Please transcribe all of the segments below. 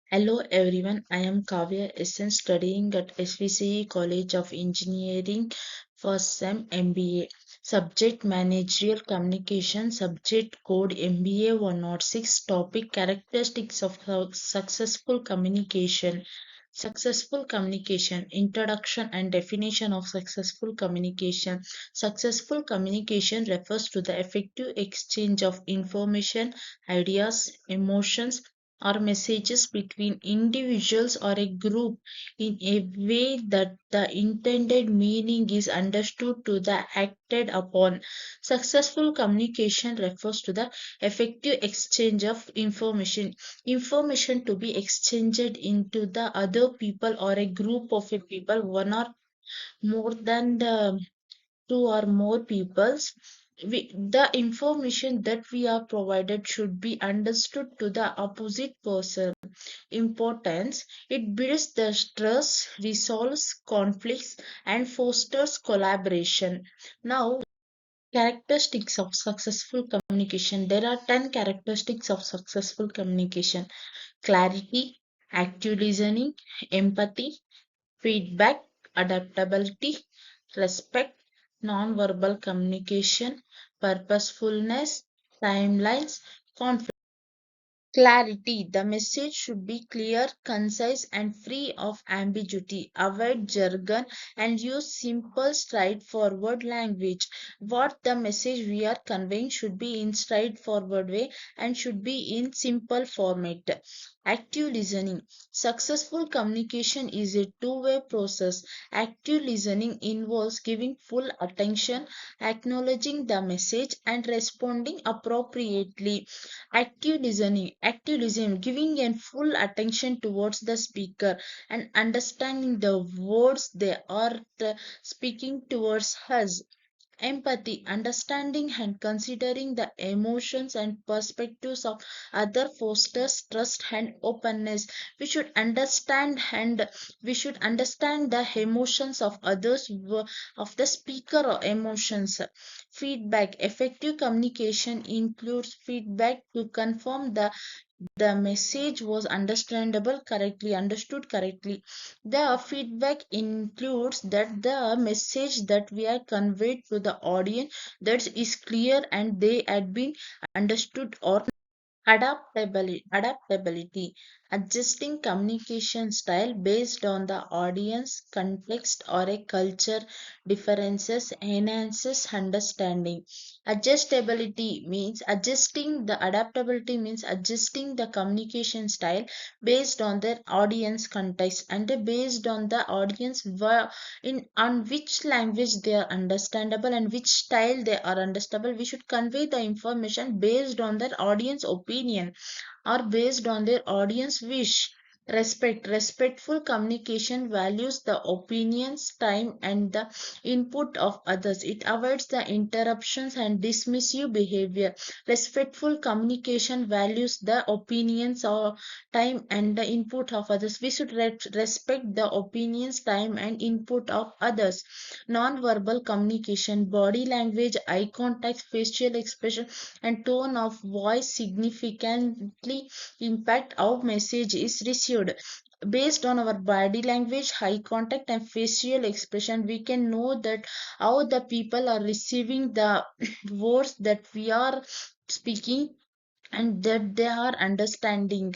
Hello everyone, I am Kavya SN studying at SVCE College of Engineering first SEM MBA. Subject Managerial Communication, Subject Code MBA 106, Topic Characteristics of Successful Communication. Successful communication, introduction and definition of successful communication. Successful communication refers to the effective exchange of information, ideas, emotions, or messages between individuals or a group in a way that the intended meaning is understood to the acted upon. Successful communication refers to the effective exchange of information to be exchanged into the other people or a group of a people, one or more than the two or more peoples. The information that we are provided should be understood to the opposite person importance. It builds the trust, resolves conflicts, and fosters collaboration. Now, characteristics of successful communication. There are 10 characteristics of successful communication: clarity, active listening, empathy, feedback, adaptability, respect, non-verbal communication, purposefulness, timelines, confidence. Clarity. The message should be clear, concise, and free of ambiguity. Avoid jargon and use simple, straightforward language. What the message we are conveying should be in straightforward way and should be in simple format. Active listening. Successful communication is a two-way process. Active listening involves giving full attention, acknowledging the message, and responding appropriately. Active listening, giving a full attention towards the speaker and understanding the words they are speaking towards us. Empathy, understanding and considering the emotions and perspectives of other fosters trust and openness. We should understand the emotions of others, of the speaker or emotions. Feedback, effective communication includes feedback to confirm the message was understood correctly. The feedback includes that the message that we are conveyed to the audience that is clear and they had been understood or adaptability, adjusting communication style based on the audience, context, or a culture differences enhances understanding. Adaptability means adjusting the communication style based on their audience context and based on the audience in on which language they are understandable and which style they are understandable. We should convey the information based on their audience opinion or based on their audience wish. Respectful communication values the opinions, time, and the input of others. It avoids the interruptions and dismissive behavior. Respectful communication values the opinions or time and the input of others. We should respect the opinions, time, and input of others. Non-verbal communication, body language, eye contact, facial expression, and tone of voice significantly impact how message is received. Based on our body language, eye contact, and facial expression, we can know that how the people are receiving the words that we are speaking and that they are understanding.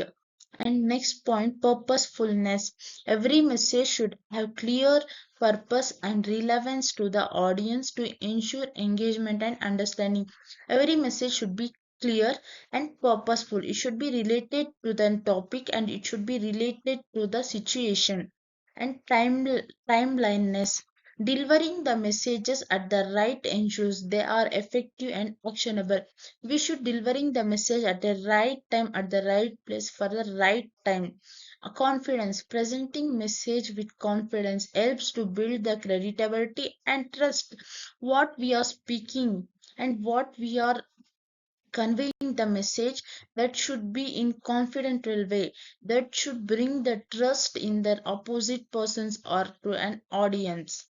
And next point, purposefulness. Every message should have clear purpose and relevance to the audience to ensure engagement and understanding. Every message should be clear and purposeful. It should be related to the topic and it should be related to the situation. And timeliness. Delivering the messages at the right ensures they are effective and actionable. We should delivering the message at the right time at the right place for the right time. A confidence, presenting message with confidence helps to build the credibility and trust. What we are speaking and what we are conveying the message, that should be in confidential way, that should bring the trust in their opposite persons or to an audience.